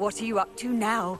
What are you up to now?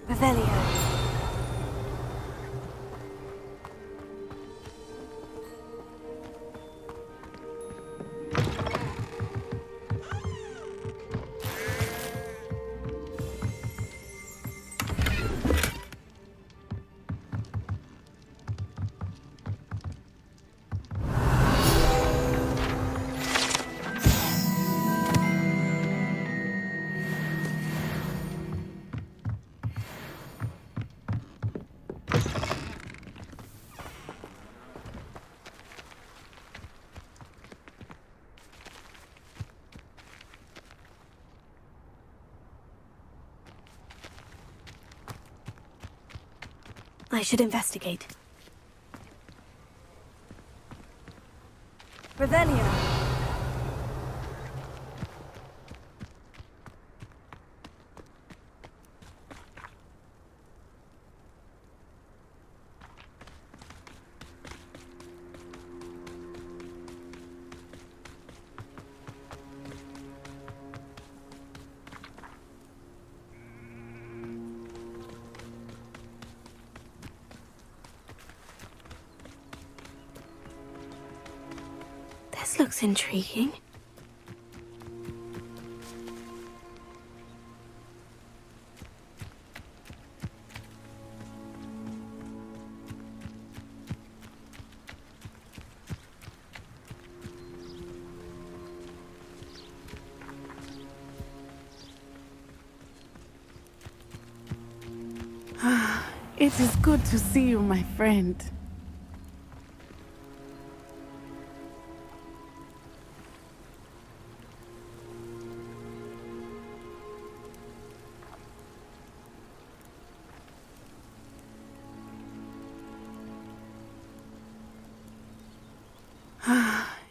Revelio. I should investigate. Revelio. This looks intriguing. It is good to see you, my friend.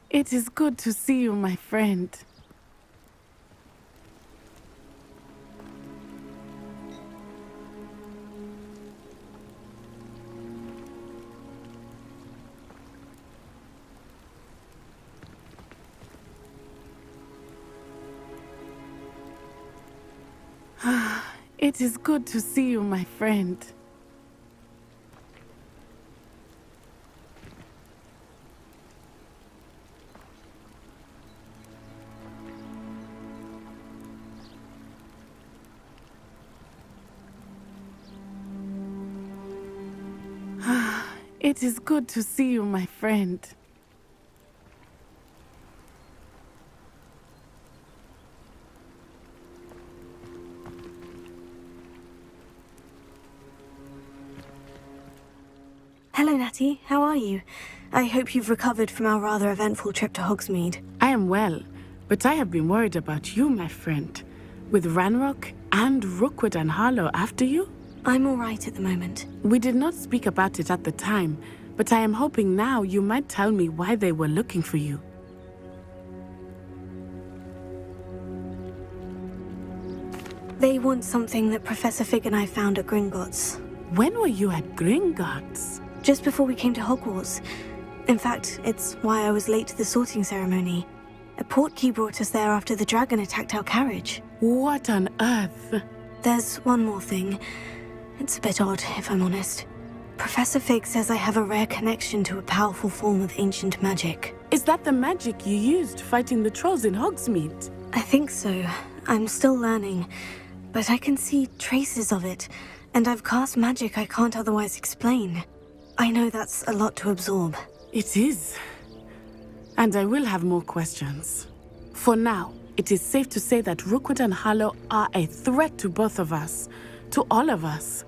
It is good to see you, my friend. It is good to see you, my friend. It is good to see you, my friend. Hello, Natty. How are you? I hope you've recovered from our rather eventful trip to Hogsmeade. I am well, but I have been worried about you, my friend. With Ranrock and Rookwood and Harlow after you? I'm all right at the moment. We did not speak about it at the time, but I am hoping now you might tell me why they were looking for you. They want something that Professor Fig and I found at Gringotts. When were you at Gringotts? Just before we came to Hogwarts. In fact, it's why I was late to the sorting ceremony. A portkey brought us there after the dragon attacked our carriage. What on earth? There's one more thing. It's a bit odd, if I'm honest. Professor Fig says I have a rare connection to a powerful form of ancient magic. Is that the magic you used fighting the trolls in Hogsmeade? I think so. I'm still learning, but I can see traces of it, and I've cast magic I can't otherwise explain. I know that's a lot to absorb. It is. And I will have more questions. For now, it is safe to say that Rookwood and Harlow are a threat to both of us, to all of us.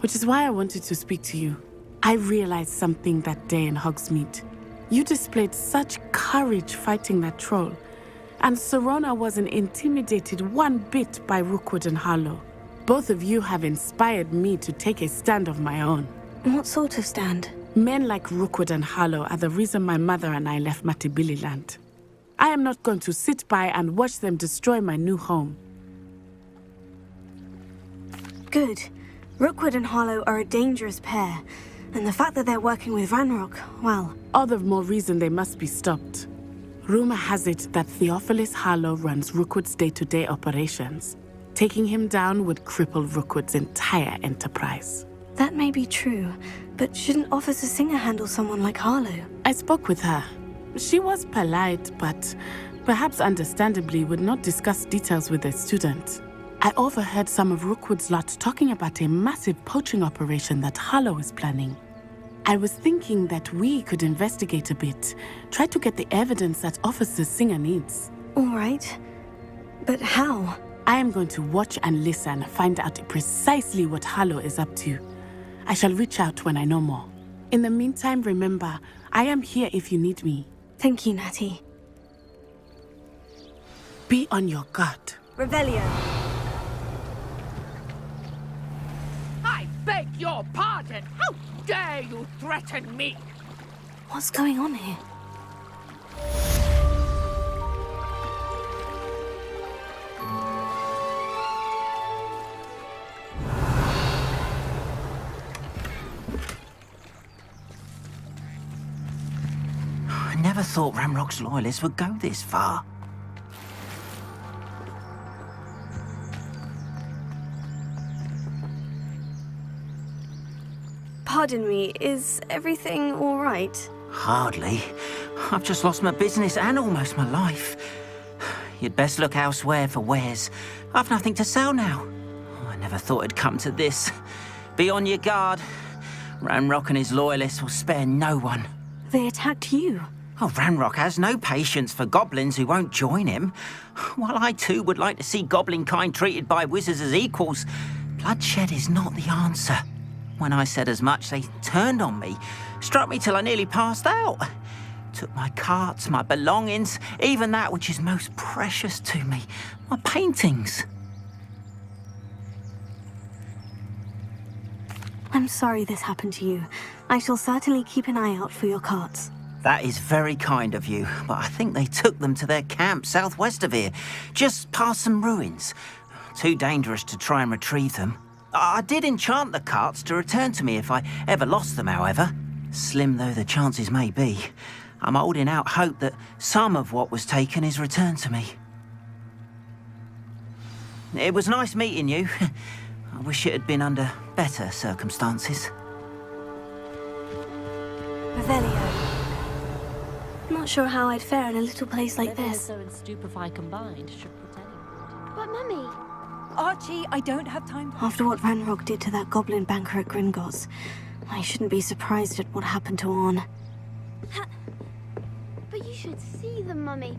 Which is why I wanted to speak to you. I realized something that day in Hogsmeade. You displayed such courage fighting that troll. And Serona wasn't intimidated one bit by Rookwood and Harlow. Both of you have inspired me to take a stand of my own. What sort of stand? Men like Rookwood and Harlow are the reason my mother and I left Matibili land. I am not going to sit by and watch them destroy my new home. Good. Rookwood and Harlow are a dangerous pair, and the fact that they're working with Ranrock, well... All the more reason they must be stopped. Rumor has it that Theophilus Harlow runs Rookwood's day-to-day operations. Taking him down would cripple Rookwood's entire enterprise. That may be true, but shouldn't Officer Singer handle someone like Harlow? I spoke with her. She was polite, but perhaps understandably would not discuss details with a student. I overheard some of Rookwood's lot talking about a massive poaching operation that Harlow is planning. I was thinking that we could investigate a bit, try to get the evidence that Officer Singer needs. All right. But how? I am going to watch and listen, find out precisely what Harlow is up to. I shall reach out when I know more. In the meantime, remember, I am here if you need me. Thank you, Natty. Be on your guard. Revelio. I beg your pardon! How dare you threaten me? What's going on here? I never thought Ranrock's loyalists would go this far. Pardon me, is everything all right? Hardly. I've just lost my business and almost my life. You'd best look elsewhere for wares. I've nothing to sell now. I never thought it'd come to this. Be on your guard. Ranrock and his loyalists will spare no one. They attacked you. Oh, Ranrock has no patience for goblins who won't join him. While I too would like to see goblin kind treated by wizards as equals, bloodshed is not the answer. When I said as much, they turned on me, struck me till I nearly passed out. Took my carts, my belongings, even that which is most precious to me, my paintings. I'm sorry this happened to you. I shall certainly keep an eye out for your carts. That is very kind of you, but I think they took them to their camp southwest of here, just past some ruins. Too dangerous to try and retrieve them. I did enchant the carts to return to me if I ever lost them, however. Slim though the chances may be, I'm holding out hope that some of what was taken is returned to me. It was nice meeting you. I wish it had been under better circumstances. Revelio. Not sure how I'd fare in a little place like this. So and stupefy combined should put anyone. But Mummy! Archie, I don't have time to... After what Ranrock did to that goblin banker at Gringotts, I shouldn't be surprised at what happened to Orn. But you should see them, Mummy.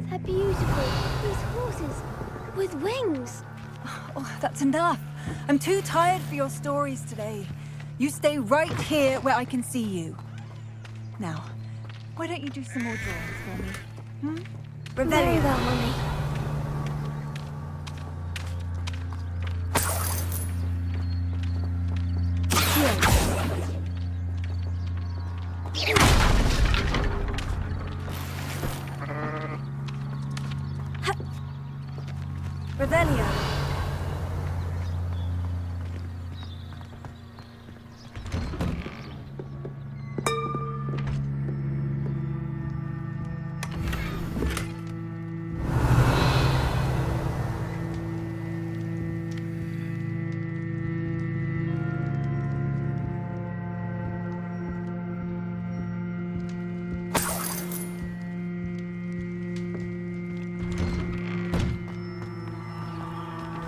They're beautiful. These horses with wings. Oh, that's enough. I'm too tired for your stories today. You stay right here where I can see you. Now, why don't you do some more drawings for me? Revelio. Very well, Mummy. Revelio.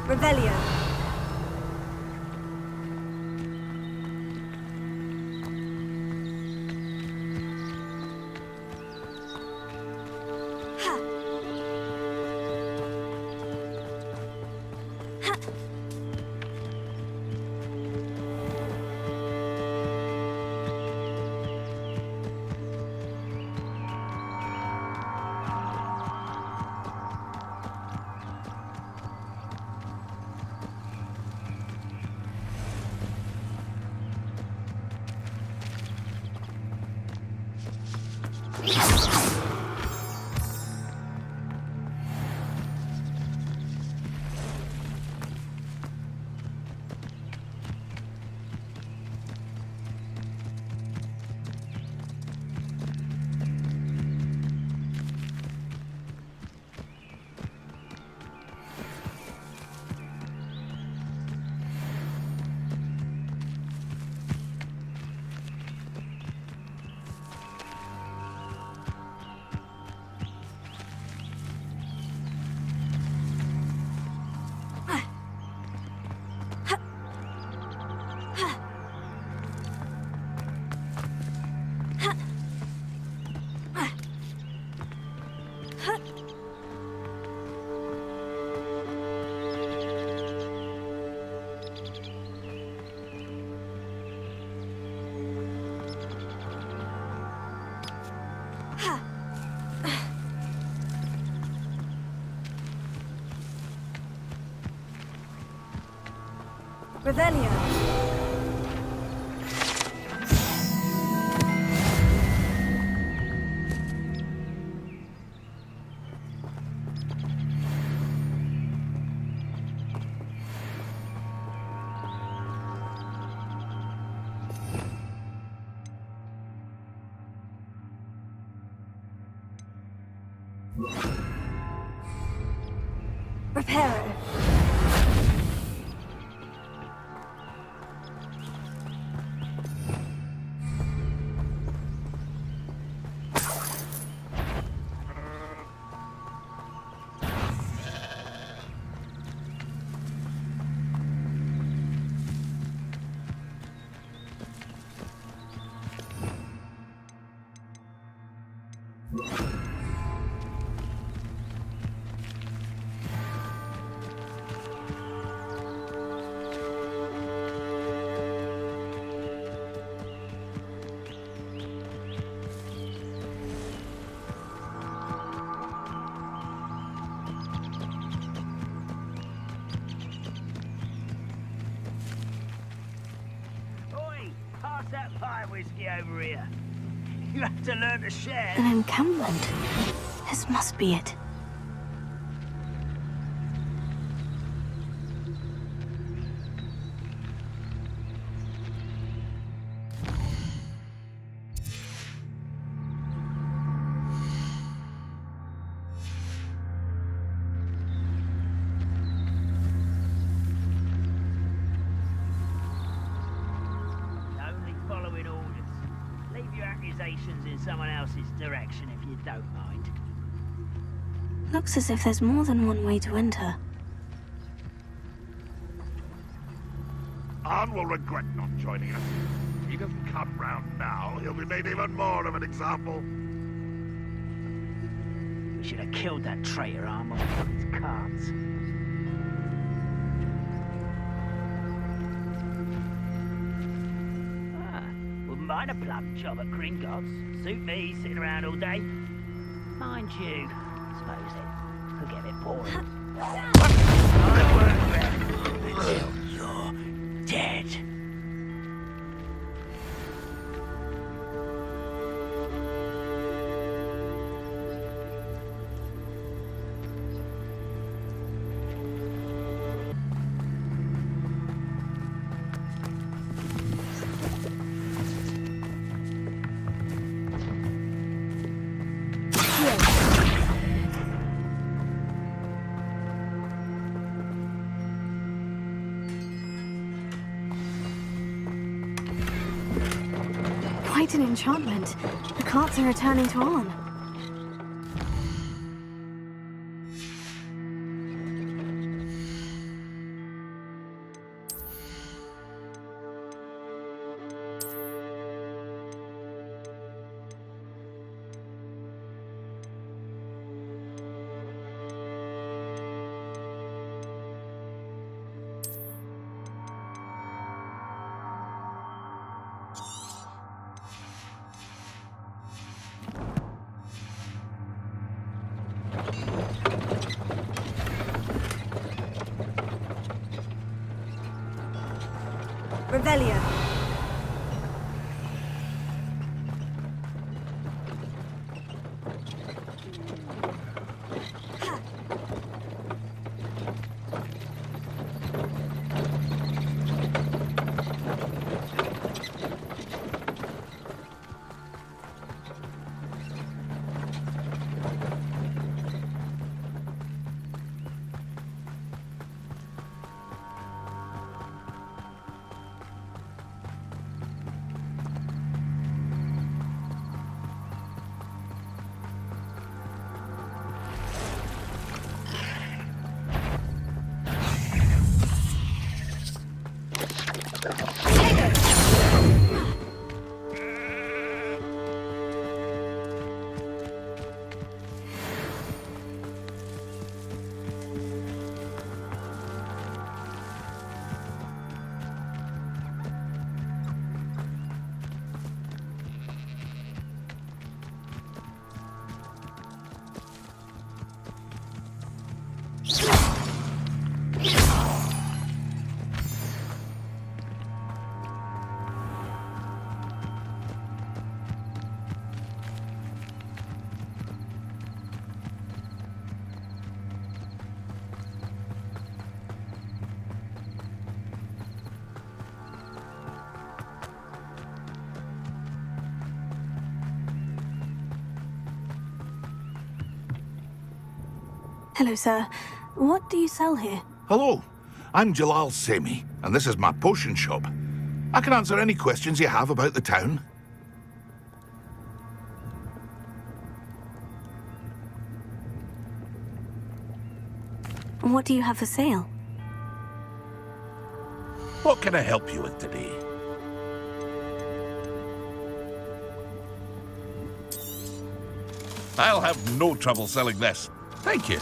Revelio. Revelio. Reparo. That pie whiskey over here. You have to learn to share. An encampment. This must be it. In someone else's direction, if you don't mind. Looks as if there's more than one way to enter. Arn will regret not joining us. If he doesn't come round now, he'll be made even more of an example. We should have killed that traitor, Arn, on his cards. Mind a plum job at Gringotts. Suit me, sitting around all day. Mind you, suppose it could get a bit boring. I work there until you're dead. Quite an enchantment. The carts are returning to Arn. Revelio. Hello, sir. What do you sell here? Hello, I'm Jalal Semi, and this is my potion shop. I can answer any questions you have about the town. What do you have for sale? What can I help you with today? I'll have no trouble selling this. Thank you.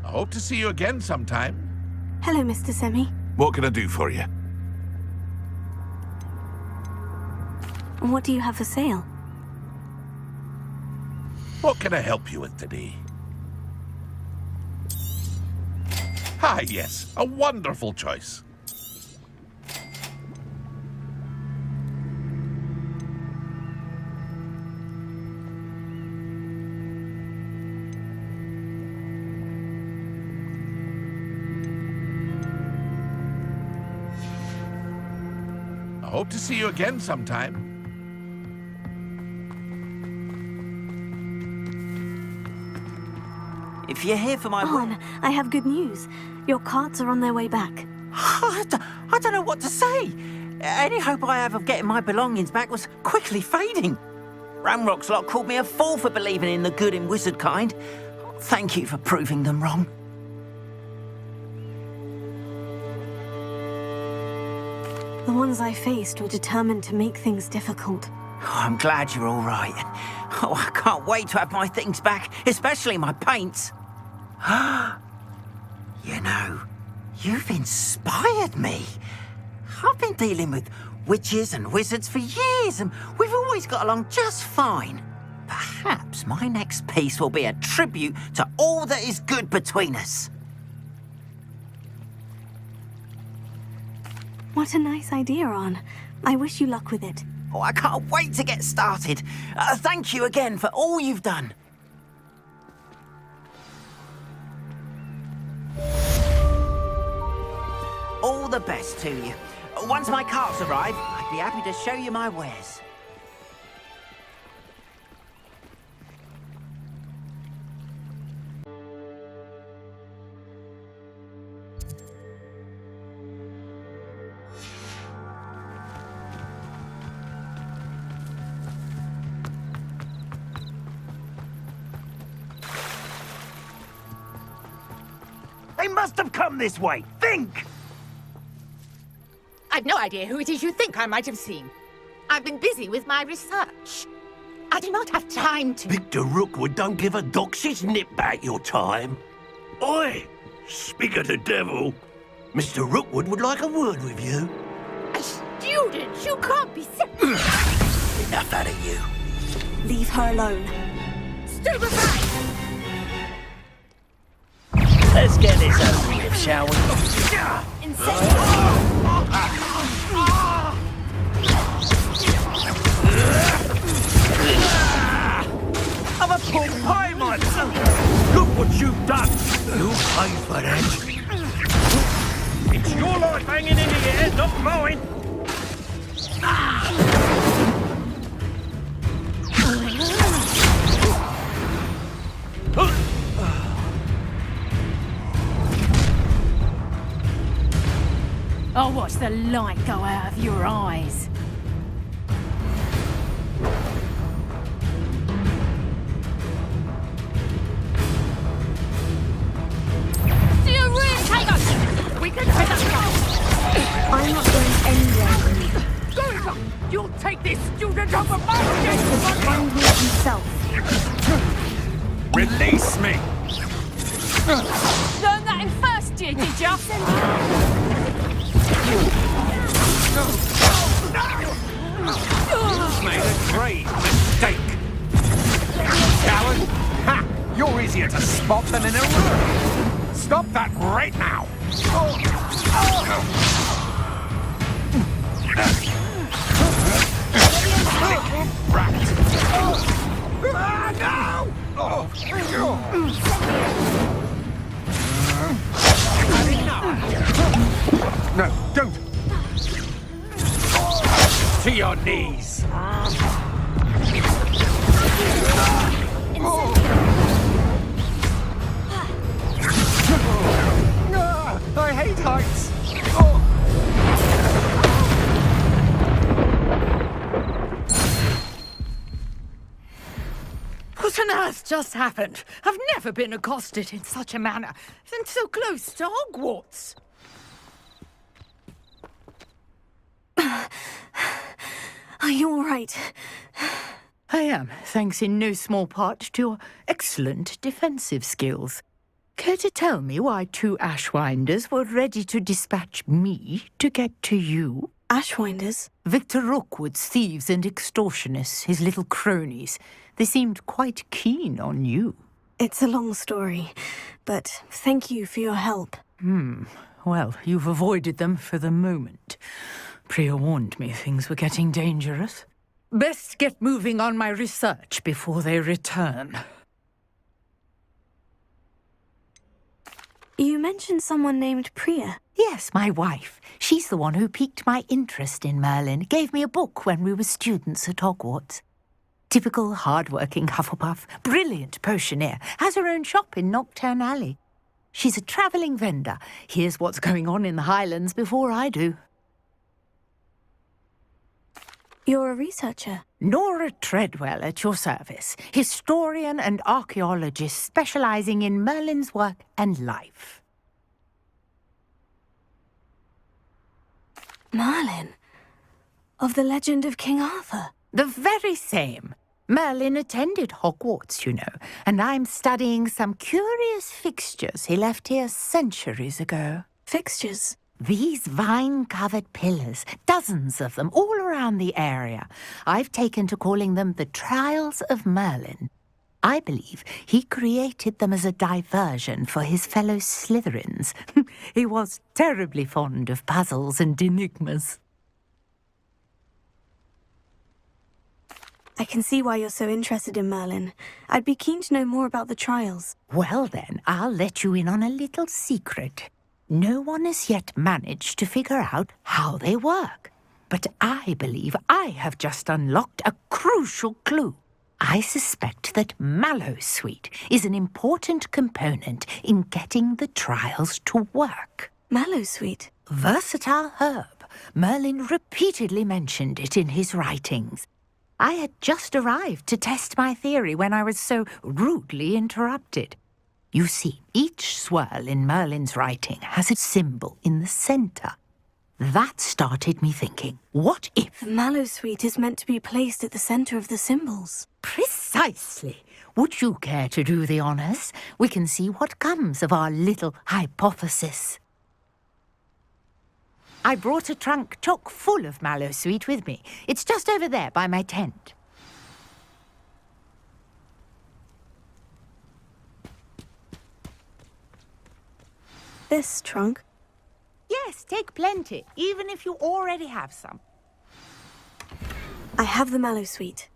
I hope to see you again sometime. Hello, Mr. Semi. What can I do for you? What do you have for sale? What can I help you with today? Ah, yes, a wonderful choice. I hope to see you again sometime. If you're here for my... On, I have good news. Your carts are on their way back. I don't know what to say. Any hope I have of getting my belongings back was quickly fading. Ramrock's lot called me a fool for believing in the good in wizard kind. Thank you for proving them wrong. The ones I faced were determined to make things difficult. Oh, I'm glad you're all right. Oh, I can't wait to have my things back, especially my paints. You know, you've inspired me. I've been dealing with witches and wizards for years, and we've always got along just fine. Perhaps my next piece will be a tribute to all that is good between us. What a nice idea, On. I wish you luck with it. Oh, I can't wait to get started. Thank you again for all you've done. All the best to you. Once my carts arrive, I'd be happy to show you my wares. They must have come this way. Think! I've no idea who it is you think I might have seen. I've been busy with my research. I do not have time to... Victor Rookwood don't give a doxy's nip back your time. Oi! Speak of the devil. Mr. Rookwood would like a word with you. A student? You can't be Enough out of you. Leave her alone. Stupefy! Let's get this over with, shall we? I'm a pork pie, my son! Look what you've done! You'll pay for that. It's your life hanging in the air, not mine! I'll watch the light go out of your eyes. Do you really take us? We can take us back. I'm not going anywhere. Go! You'll take this student off of my Just head! find me himself. Release me! Learn that in first year, did ya? Made a great mistake. Coward! Ha! You're easier to spot than in a room. Stop that right now. No, don't. To your knees. I hate heights. What on earth just happened? I've never been accosted in such a manner, and so close to Hogwarts. Are you all right? I am, thanks in no small part to your excellent defensive skills. Care to tell me why 2 Ashwinders were ready to dispatch me to get to you? Ashwinders? Victor Rookwood's thieves and extortionists, his little cronies. They seemed quite keen on you. It's a long story, but thank you for your help. Well, you've avoided them for the moment. Priya warned me things were getting dangerous. Best get moving on my research before they return. You mentioned someone named Priya. Yes, my wife. She's the one who piqued my interest in Merlin. Gave me a book when we were students at Hogwarts. Typical hard-working Hufflepuff, brilliant potioneer, has her own shop in Knockturn Alley. She's a travelling vendor. Hears what's going on in the Highlands before I do. You're a researcher? Nora Treadwell at your service, historian and archaeologist specialising in Merlin's work and life. Merlin? Of the legend of King Arthur? The very same. Merlin attended Hogwarts, you know, and I'm studying some curious fixtures he left here centuries ago. Fixtures? These vine-covered pillars, dozens of them, all around the area. I've taken to calling them the Trials of Merlin. I believe he created them as a diversion for his fellow Slytherins. He was terribly fond of puzzles and enigmas. I can see why you're so interested in Merlin. I'd be keen to know more about the trials. Well then, I'll let you in on a little secret. No one has yet managed to figure out how they work. But I believe I have just unlocked a crucial clue. I suspect that Mallowsweet is an important component in getting the trials to work. Mallowsweet? Versatile herb. Merlin repeatedly mentioned it in his writings. I had just arrived to test my theory when I was so rudely interrupted. You see, each swirl in Merlin's writing has a symbol in the centre. That started me thinking, what if... The Mallowsweet is meant to be placed at the centre of the symbols. Precisely. Would you care to do the honours? We can see what comes of our little hypothesis. I brought a trunk chock full of Mallowsweet with me. It's just over there by my tent. This trunk? Yes, take plenty, even if you already have some. I have the Mallowsweet.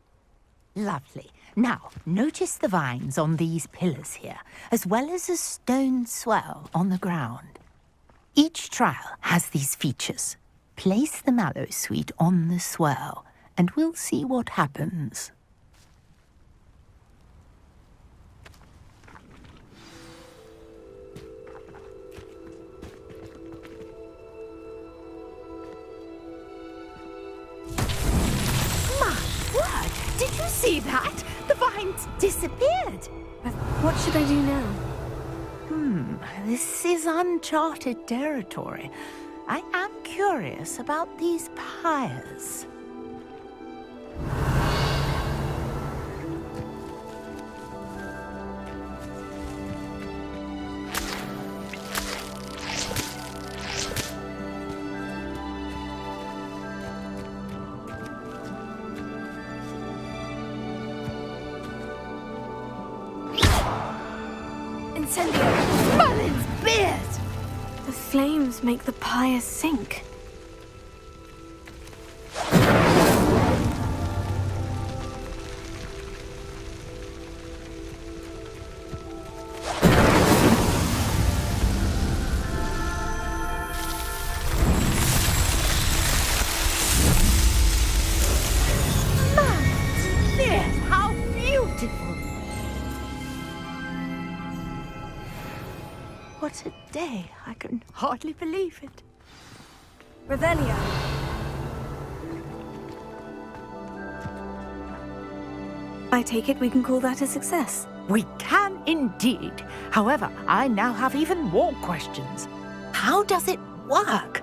Lovely. Now, notice the vines on these pillars here, as well as a stone swell on the ground. Each trial has these features. Place the Mallowsweet on the swirl, and we'll see what happens. Did you see that? The vines disappeared. What should I do now? This is uncharted territory. I am curious about these pyres. Incendio! Merlin's beard! The flames make the pyre sink. Merlin's beard! How beautiful! What a day. I can hardly believe it. Revelio! I take it we can call that a success. We can indeed. However, I now have even more questions. How does it work?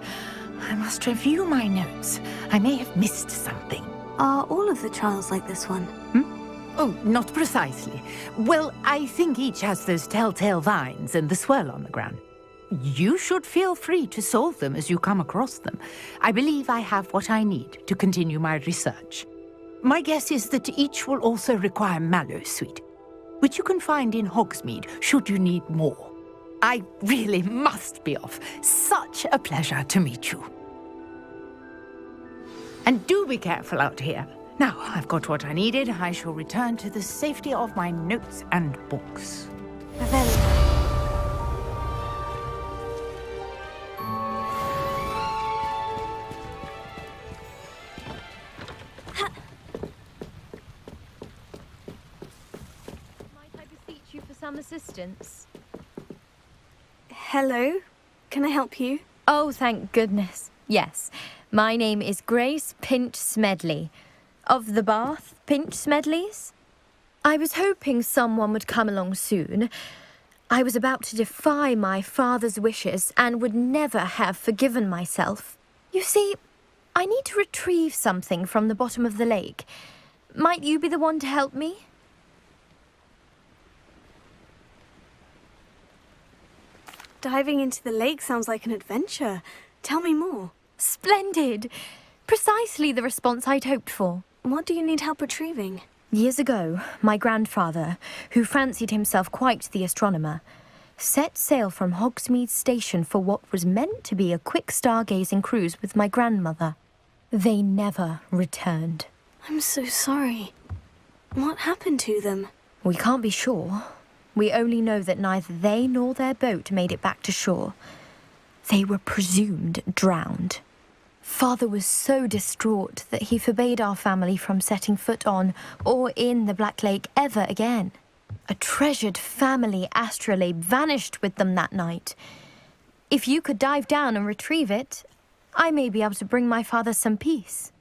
I must review my notes. I may have missed something. Are all of the trials like this one? Oh, not precisely. Well, I think each has those telltale vines and the swirl on the ground. You should feel free to solve them as you come across them. I believe I have what I need to continue my research. My guess is that each will also require mallow sweet, which you can find in Hogsmeade should you need more. I really must be off. Such a pleasure to meet you. And do be careful out here. Now, I've got what I needed. I shall return to the safety of my notes and books. Revelio. Might I beseech you for some assistance? Hello? Can I help you? Oh, thank goodness. Yes. My name is Grace Pinch Smedley. Of the Bath Pinch Smedleys? I was hoping someone would come along soon. I was about to defy my father's wishes and would never have forgiven myself. You see, I need to retrieve something from the bottom of the lake. Might you be the one to help me? Diving into the lake sounds like an adventure. Tell me more. Splendid! Precisely the response I'd hoped for. What do you need help retrieving? Years ago, my grandfather, who fancied himself quite the astronomer, set sail from Hogsmeade Station for what was meant to be a quick stargazing cruise with my grandmother. They never returned. I'm so sorry. What happened to them? We can't be sure. We only know that neither they nor their boat made it back to shore. They were presumed drowned. Father was so distraught that he forbade our family from setting foot on or in the Black Lake ever again. A treasured family astrolabe vanished with them that night. If you could dive down and retrieve it, I may be able to bring my father some peace.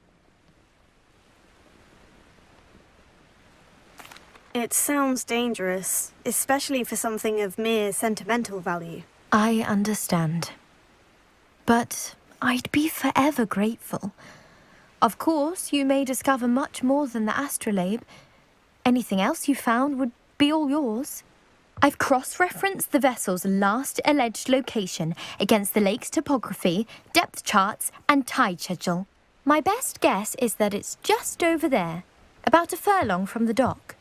It sounds dangerous, especially for something of mere sentimental value. I understand. But I'd be forever grateful. Of course, you may discover much more than the astrolabe. Anything else you found would be all yours. I've cross-referenced the vessel's last alleged location against the lake's topography, depth charts, and tide schedule. My best guess is that it's just over there, about a furlong from the dock.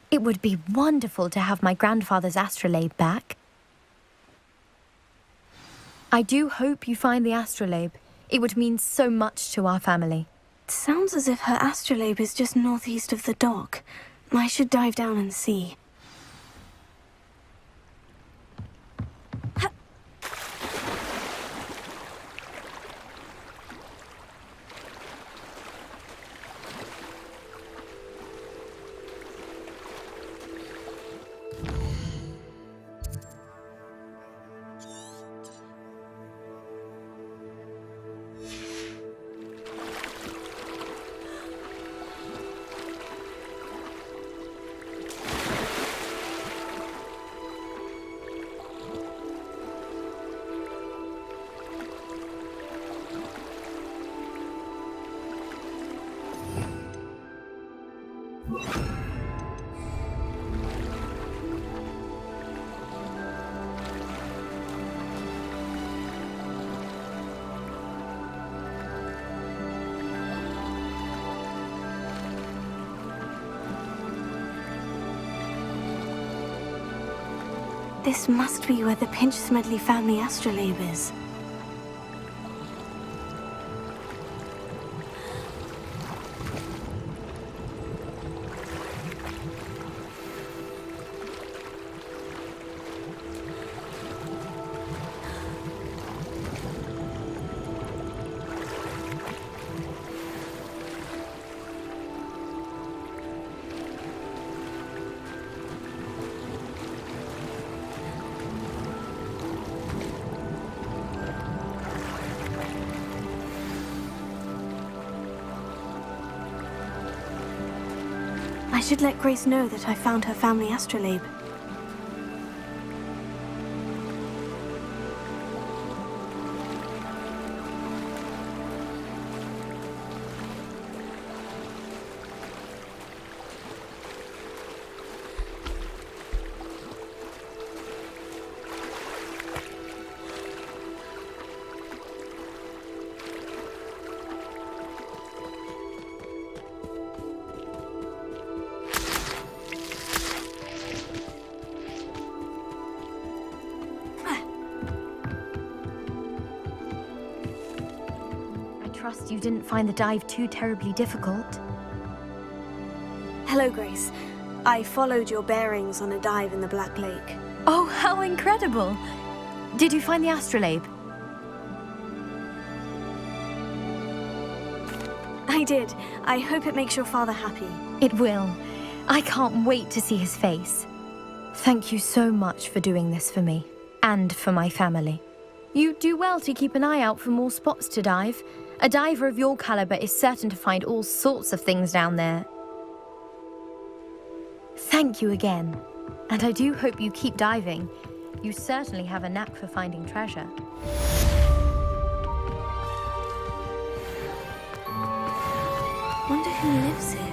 It would be wonderful to have my grandfather's astrolabe back. I do hope you find the astrolabe. It would mean so much to our family. It sounds as if her astrolabe is just northeast of the dock. I should dive down and see. This must be where the Pinch Smedley family astrolabe is. I should let Grace know that I found her family astrolabe. Trust you didn't find the dive too terribly difficult. Hello, Grace. I followed your bearings on a dive in the Black Lake. Oh, how incredible! Did you find the astrolabe? I did. I hope it makes your father happy. It will. I can't wait to see his face. Thank you so much for doing this for me, and for my family. You do well to keep an eye out for more spots to dive. A diver of your caliber is certain to find all sorts of things down there. Thank you again. And I do hope you keep diving. You certainly have a knack for finding treasure. Wonder who lives here.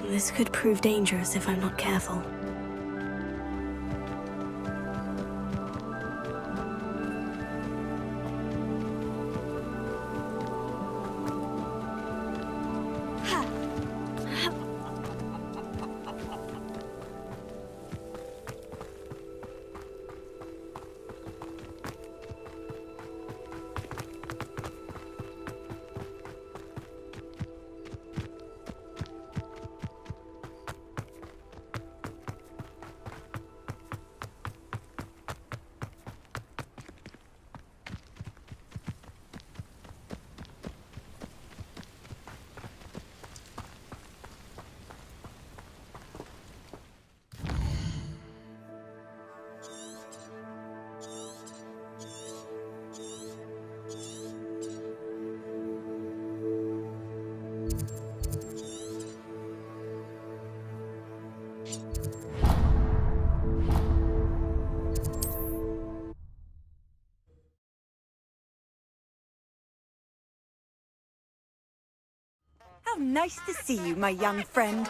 This could prove dangerous if I'm not careful. nice to see you, my young friend.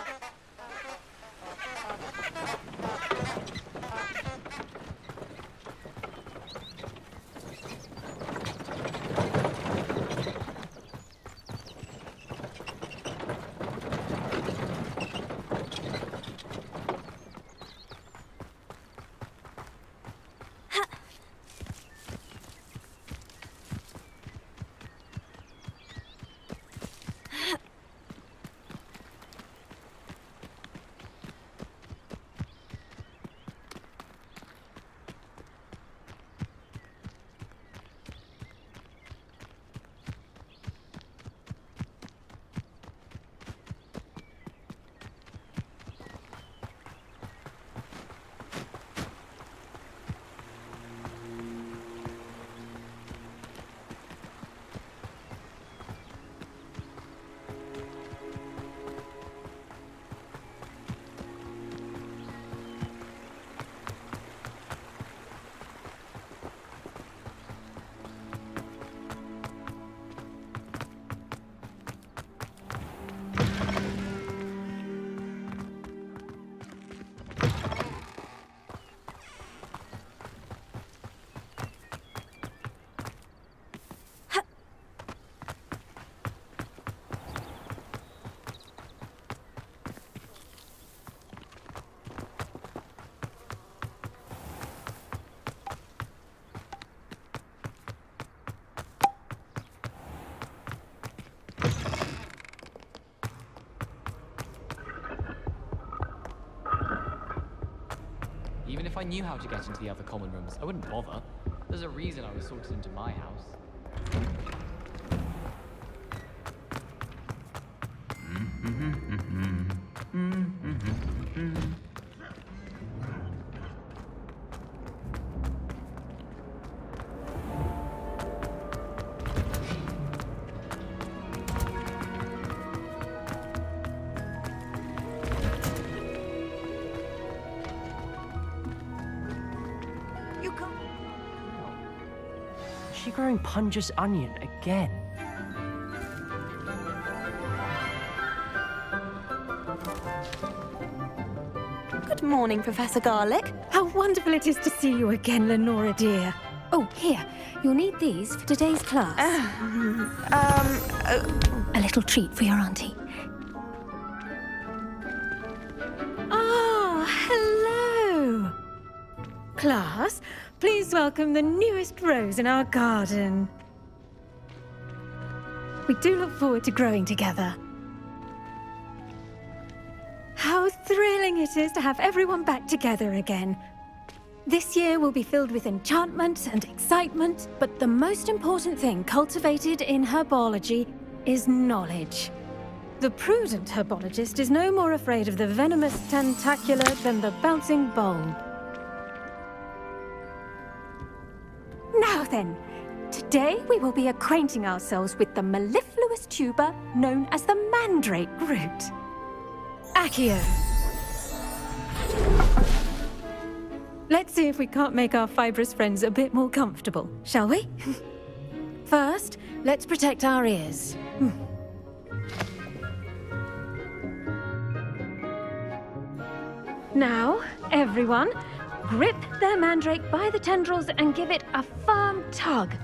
Even if I knew how to get into the other common rooms, I wouldn't bother. There's a reason I was sorted into my house. Is she growing Punja's onion again? Good morning, Professor Garlic. How wonderful it is to see you again, Lenora dear. Oh, here. You'll need these for today's class. A little treat for your auntie. Ah, hello. Class, please welcome the newest rose in our garden. We do look forward to growing together. How thrilling it is to have everyone back together again. This year will be filled with enchantment and excitement, but the most important thing cultivated in herbology is knowledge. The prudent herbologist is no more afraid of the venomous tentacula than the bouncing bulb. Now then, today we will be acquainting ourselves with the mellifluous tuber known as the mandrake root. Accio. Let's see if we can't make our fibrous friends a bit more comfortable, shall we? First, let's protect our ears. Now, everyone, grip their mandrake by the tendrils and give it a firm tug.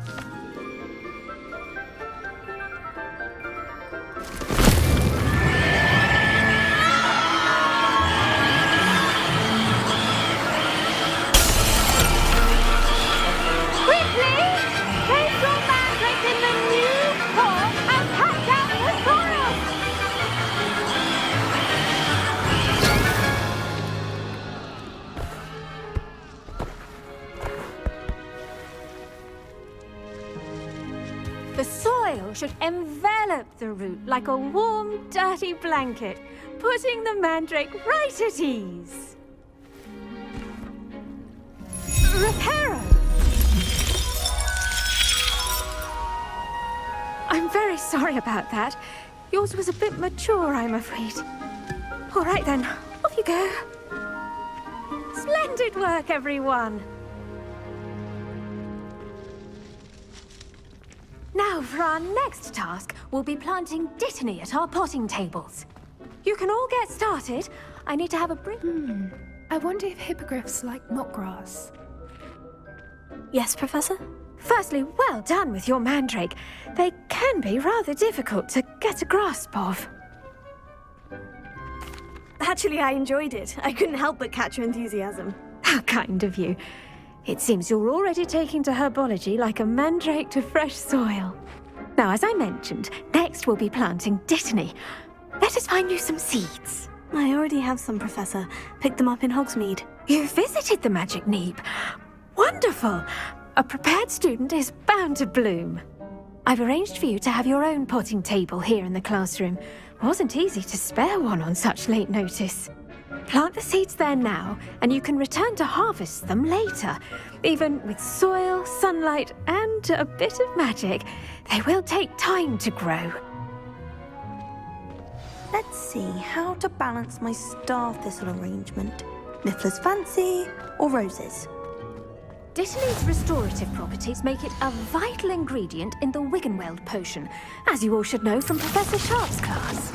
The soil should envelop the root like a warm, dirty blanket, putting the mandrake right at ease. Reparo! I'm very sorry about that. Yours was a bit mature, I'm afraid. All right then, off you go. Splendid work, everyone. Now, for our next task, we'll be planting Dittany at our potting tables. You can all get started. I need to have a break. I wonder if hippogriffs like knotgrass. Yes, Professor? Firstly, well done with your mandrake. They can be rather difficult to get a grasp of. Actually, I enjoyed it. I couldn't help but catch your enthusiasm. How kind of you. It seems you're already taking to herbology like a mandrake to fresh soil. Now, as I mentioned, next we'll be planting Dittany. Let us find you some seeds. I already have some, Professor. Picked them up in Hogsmeade. You visited the Magic Neep. Wonderful! A prepared student is bound to bloom. I've arranged for you to have your own potting table here in the classroom. Wasn't easy to spare one on such late notice. Plant the seeds there now, and you can return to harvest them later. Even with soil, sunlight, and a bit of magic, they will take time to grow. Let's see how to balance my star thistle arrangement. Niffler's fancy or roses? Dittany's restorative properties make it a vital ingredient in the Wiggenweld potion, as you all should know from Professor Sharp's class.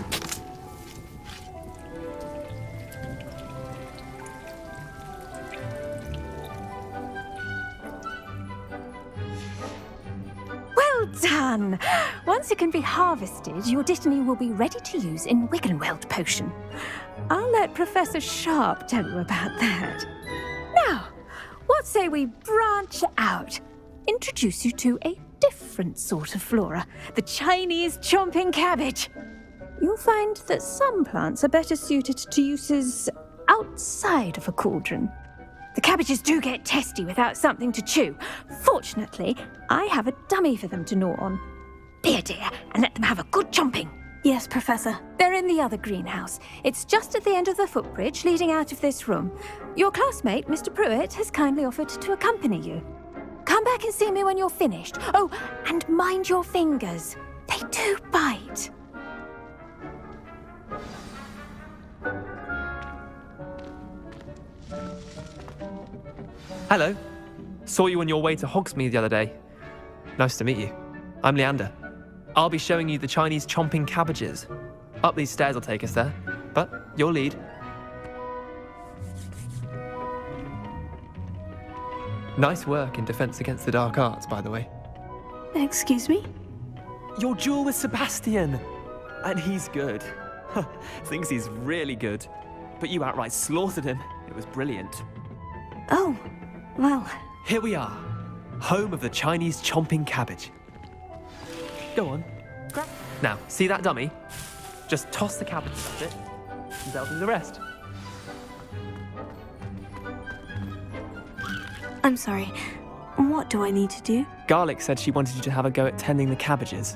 Well done! Once it can be harvested, your Dittany will be ready to use in Wiggenweld potion. I'll let Professor Sharp tell you about that. Now, what say we branch out? Introduce you to a different sort of flora, the Chinese chomping cabbage. You'll find that some plants are better suited to uses outside of a cauldron. The cabbages do get testy without something to chew. Fortunately, I have a dummy for them to gnaw on. Be a dear and let them have a good chomping. Yes, Professor. They're in the other greenhouse. It's just at the end of the footbridge leading out of this room. Your classmate, Mr. Pruitt, has kindly offered to accompany you. Come back and see me when you're finished. Oh, and mind your fingers. They do bite. Hello. Saw you on your way to Hogsmeade the other day. Nice to meet you. I'm Leander. I'll be showing you the Chinese chomping cabbages. Up these stairs will take us there, but your lead. Nice work in Defense Against the Dark Arts, by the way. Excuse me? Your duel with Sebastian! And he's good. Thinks he's really good. But you outright slaughtered him. It was brilliant. Oh, well. Here we are. Home of the Chinese chomping cabbage. Go on. Now, see that dummy? Just toss the cabbages at it, and they'll do the rest. I'm sorry. What do I need to do? Garlic said she wanted you to have a go at tending the cabbages.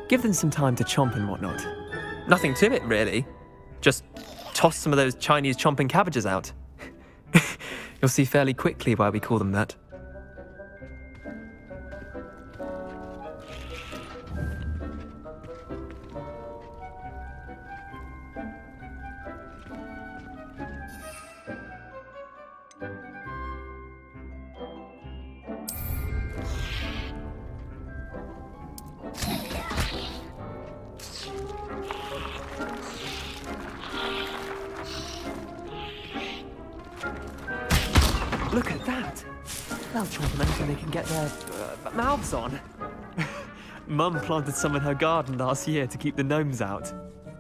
Give them some time to chomp and whatnot. Nothing to it, really. Just toss some of those Chinese chomping cabbages out. You'll see fairly quickly why we call them that. Look at that! They'll chomp on anything they can get their mouths on. Mum planted some in her garden last year to keep the gnomes out.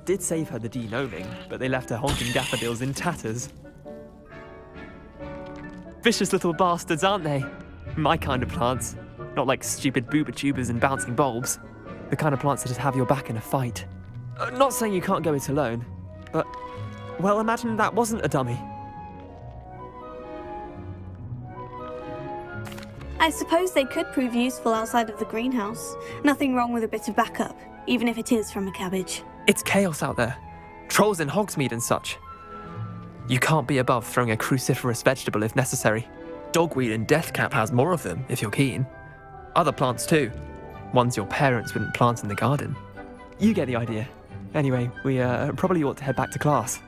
Did save her the de-gnoming, but they left her honking daffodils in tatters. Vicious little bastards, aren't they? My kind of plants. Not like stupid booba tubers and bouncing bulbs. The kind of plants that just have your back in a fight. Not saying you can't go it alone, but, well, imagine that wasn't a dummy. I suppose they could prove useful outside of the greenhouse. Nothing wrong with a bit of backup, even if it is from a cabbage. It's chaos out there. Trolls in Hogsmeade and such. You can't be above throwing a cruciferous vegetable if necessary. Dogweed and deathcap has more of them, if you're keen. Other plants too. Ones your parents wouldn't plant in the garden. You get the idea. Anyway, we probably ought to head back to class.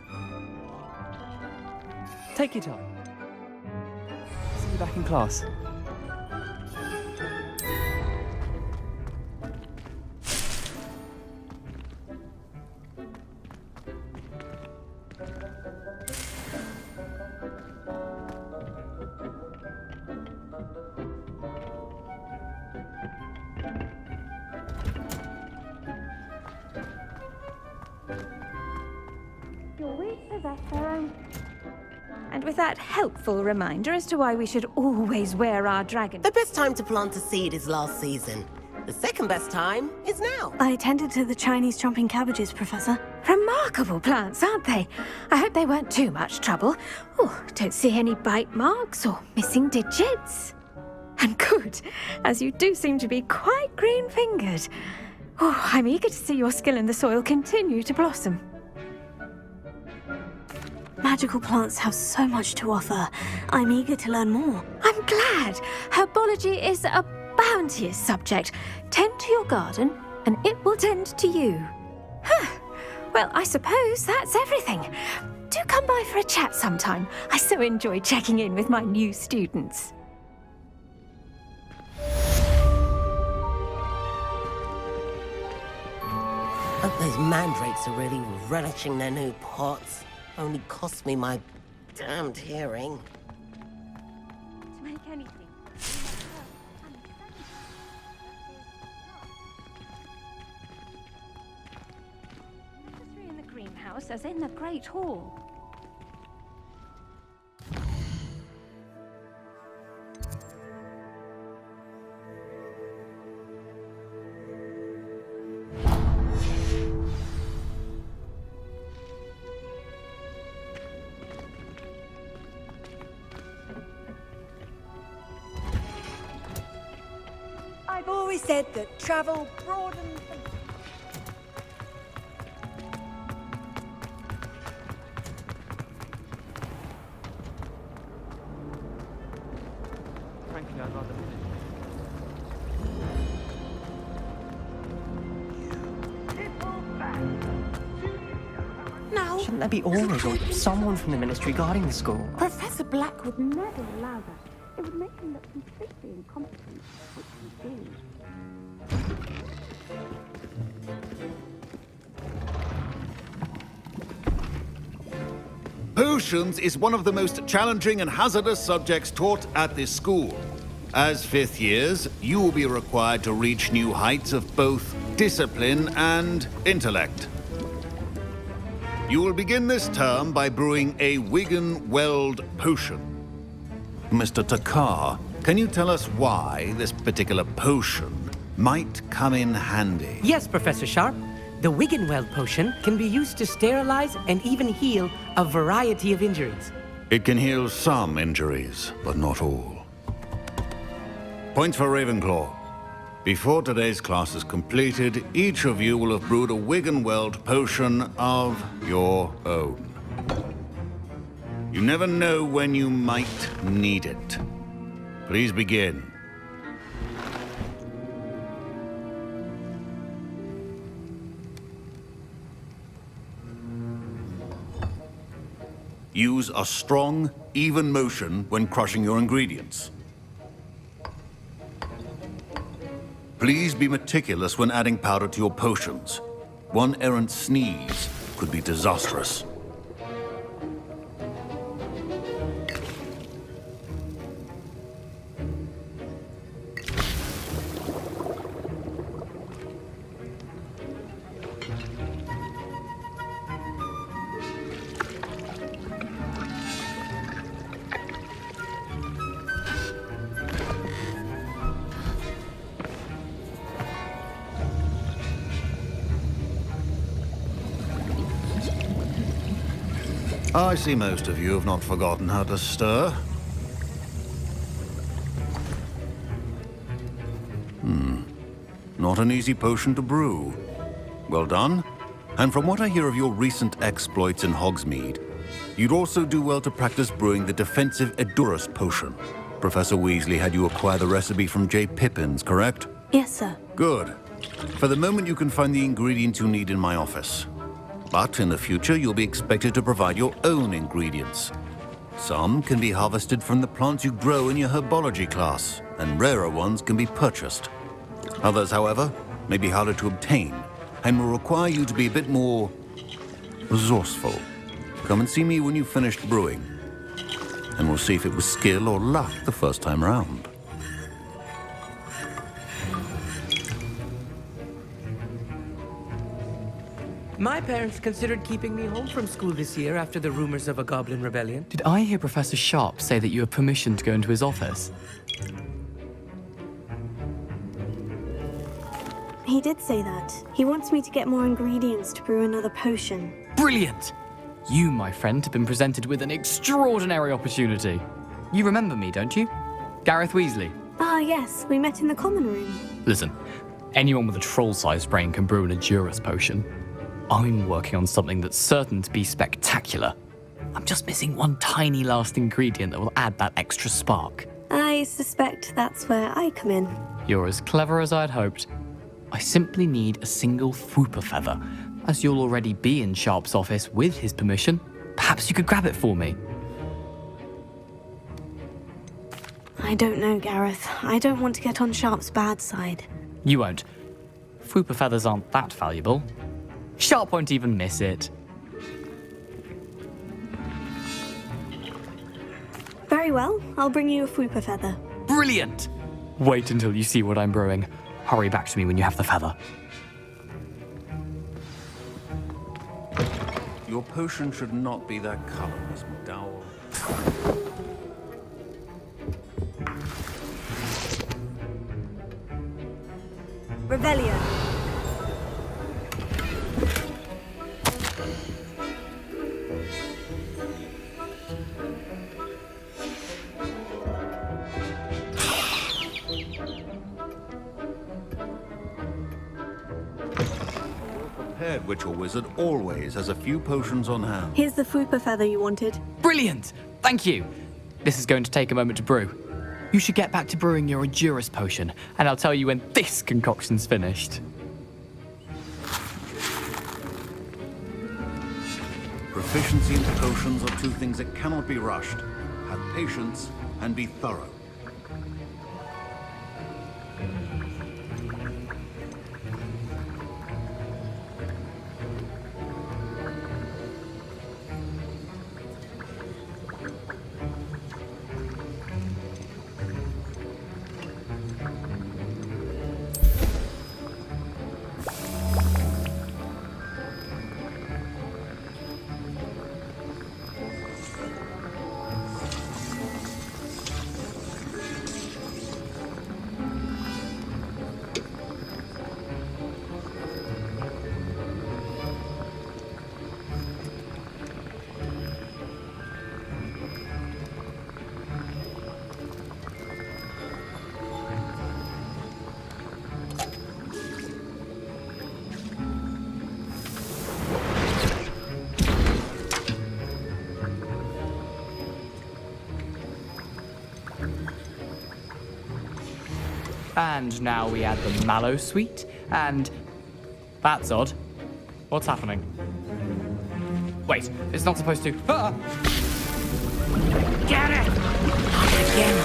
Take your time. See you back in class. with that helpful reminder as to why we should always wear our dragon. The best time to plant a seed is last season. The second best time is now. I tended to the Chinese chomping cabbages, Professor. Remarkable plants, aren't they? I hope they weren't too much trouble. Oh, don't see any bite marks or missing digits. And good, as you do seem to be quite green-fingered. Oh, I'm eager to see your skill in the soil continue to blossom. Magical plants have so much to offer. I'm eager to learn more. I'm glad. Herbology is a bounteous subject. Tend to your garden, and it will tend to you. Well, I suppose that's everything. Do come by for a chat sometime. I so enjoy checking in with my new students. Hope those mandrakes are really relishing their new pots. Only cost me my damned hearing. To make anything. In the greenhouse, as in the Great Hall. I've always said that travel broadens the... Frankly, I'd rather No. Shouldn't there be auras or someone from the ministry guarding the school? Professor Black would never allow that. It would make him look completely incompetent, which he did. Potions is one of the most challenging and hazardous subjects taught at this school. As fifth years, you will be required to reach new heights of both discipline and intellect. You will begin this term by brewing a Wigan-Weld potion. Mr. Takar, can you tell us why this particular potion might come in handy? Yes, Professor Sharp. The Wigan-Weld potion can be used to sterilize and even heal a variety of injuries. It can heal some injuries, but not all. Points for Ravenclaw. Before today's class is completed, each of you will have brewed a Wigan-Weld potion of your own. You never know when you might need it. Please begin. Use a strong, even motion when crushing your ingredients. Please be meticulous when adding powder to your potions. One errant sneeze could be disastrous. I see most of you have not forgotten how to stir. Not an easy potion to brew. Well done. And from what I hear of your recent exploits in Hogsmeade, you'd also do well to practice brewing the defensive Edurus potion. Professor Weasley had you acquire the recipe from J. Pippins, correct? Yes, sir. Good. For the moment, you can find the ingredients you need in my office. But in the future, you'll be expected to provide your own ingredients. Some can be harvested from the plants you grow in your herbology class, and rarer ones can be purchased. Others, however, may be harder to obtain, and will require you to be a bit more resourceful. Come and see me when you've finished brewing, and we'll see if it was skill or luck the first time round. My parents considered keeping me home from school this year after the rumors of a goblin rebellion. Did I hear Professor Sharp say that you have permission to go into his office? He did say that. He wants me to get more ingredients to brew another potion. Brilliant! You, my friend, have been presented with an extraordinary opportunity. You remember me, don't you? Gareth Weasley. Ah, yes, we met in the common room. Listen, anyone with a troll-sized brain can brew an Edurus potion. I'm working on something that's certain to be spectacular. I'm just missing one tiny last ingredient that will add that extra spark. I suspect that's where I come in. You're as clever as I'd hoped. I simply need a single Fwooper feather. As you'll already be in Sharp's office with his permission, perhaps you could grab it for me. I don't know, Gareth. I don't want to get on Sharp's bad side. You won't. Fwooper feathers aren't that valuable. Sharp won't even miss it. Very well, I'll bring you a Fwooper feather. Brilliant! Wait until you see what I'm brewing. Hurry back to me when you have the feather. Your potion should not be that color, Miss McDowell. Revelio. Prepared witch or wizard always has a few potions on hand. Here's the Fwooper feather you wanted. Brilliant! Thank you! This is going to take a moment to brew. You should get back to brewing your Edurus potion, and I'll tell you when this concoction's finished. Proficiency in potions are two things that cannot be rushed. Have patience and be thorough. And now we add the mallow sweet, and... That's odd. What's happening? Wait, it's not supposed to... Ah! Get it! Again.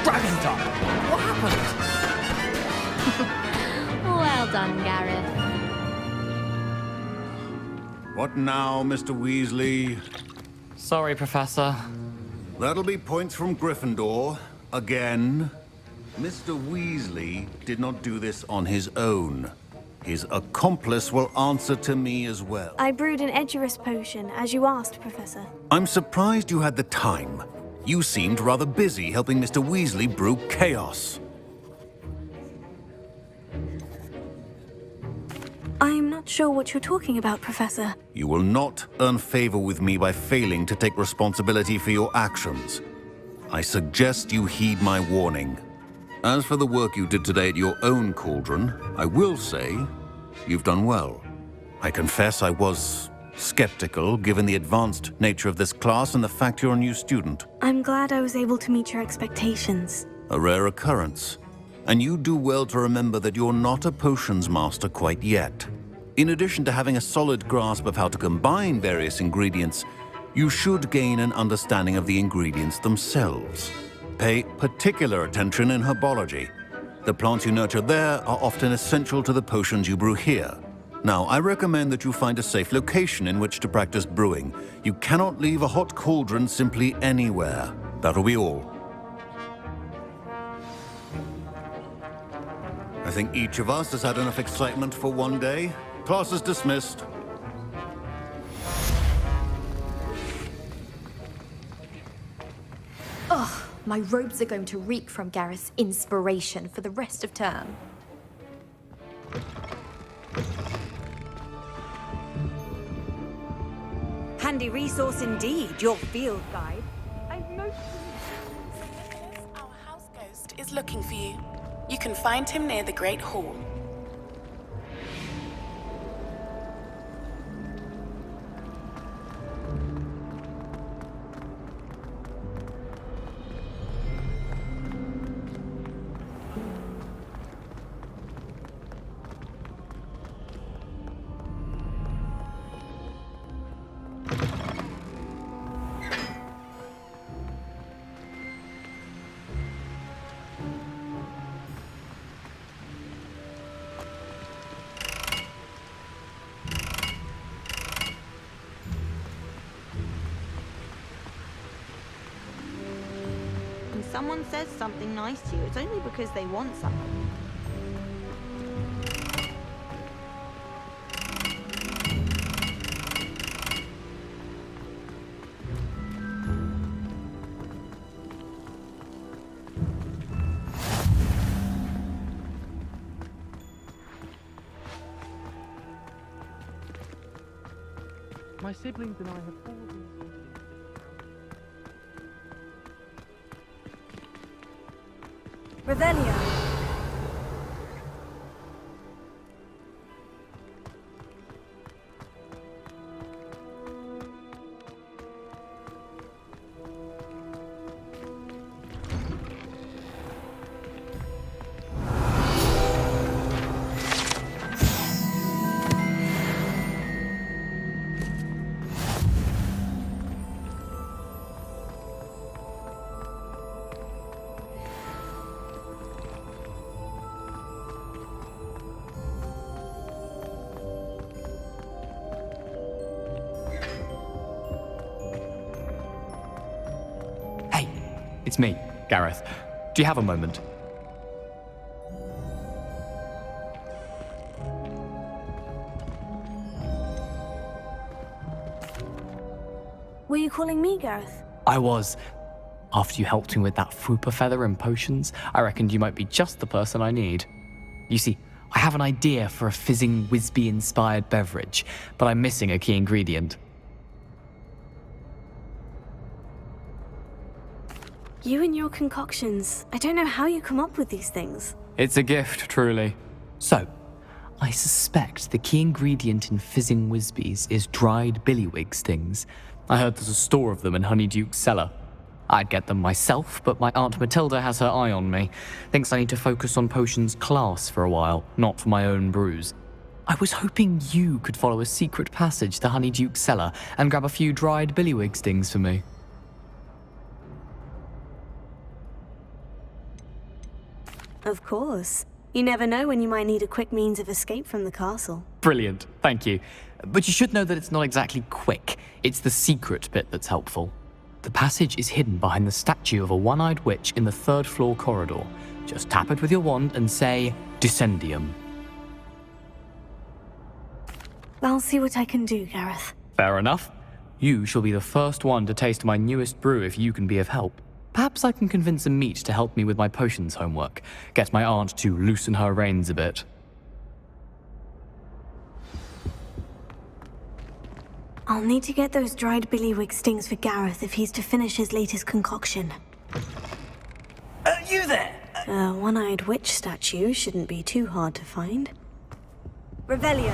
Dragon time! What happened? Well done, Gareth. What now, Mr. Weasley? Sorry, Professor. That'll be points from Gryffindor. Again. Mr. Weasley did not do this on his own. His accomplice will answer to me as well. I brewed an Edurus potion, as you asked, Professor. I'm surprised you had the time. You seemed rather busy helping Mr. Weasley brew chaos. I'm not sure what you're talking about, Professor. You will not earn favor with me by failing to take responsibility for your actions. I suggest you heed my warning. As for the work you did today at your own cauldron, I will say you've done well. I confess I was skeptical, given the advanced nature of this class and the fact you're a new student. I'm glad I was able to meet your expectations. A rare occurrence. And you do well to remember that you're not a potions master quite yet. In addition to having a solid grasp of how to combine various ingredients, you should gain an understanding of the ingredients themselves. Pay particular attention in herbology. The plants you nurture there are often essential to the potions you brew here. Now, I recommend that you find a safe location in which to practice brewing. You cannot leave a hot cauldron simply anywhere. That'll be all. I think each of us has had enough excitement for one day. Class is dismissed. Ugh, my robes are going to reek from Gareth's inspiration for the rest of term. Handy resource indeed, your field guide. I've noticed our house ghost is looking for you. You can find him near the Great Hall. When someone says something nice to you, it's only because they want something. My siblings and I have all been... Revelio. It's me, Gareth. Do you have a moment? Were you calling me, Gareth? I was. After you helped me with that Fupa feather and potions, I reckoned you might be just the person I need. You see, I have an idea for a fizzing Wisby-inspired beverage, but I'm missing a key ingredient. You and your concoctions. I don't know how you come up with these things. It's a gift, truly. So, I suspect the key ingredient in fizzing Wisbies is dried billywig stings. I heard there's a store of them in Honeyduke's cellar. I'd get them myself, but my Aunt Matilda has her eye on me. Thinks I need to focus on potions class for a while, not for my own brews. I was hoping you could follow a secret passage to Honeyduke's cellar and grab a few dried billywig stings for me. Of course. You never know when you might need a quick means of escape from the castle. Brilliant, thank you. But you should know that it's not exactly quick. It's the secret bit that's helpful. The passage is hidden behind the statue of a one-eyed witch in the third-floor corridor. Just tap it with your wand and say, Descendium. I'll see what I can do, Gareth. Fair enough. You shall be the first one to taste my newest brew if you can be of help. Perhaps I can convince a meat to help me with my potions homework. Get my aunt to loosen her reins a bit. I'll need to get those dried billywig stings for Gareth if he's to finish his latest concoction. You there? A one-eyed witch statue shouldn't be too hard to find. Revelio.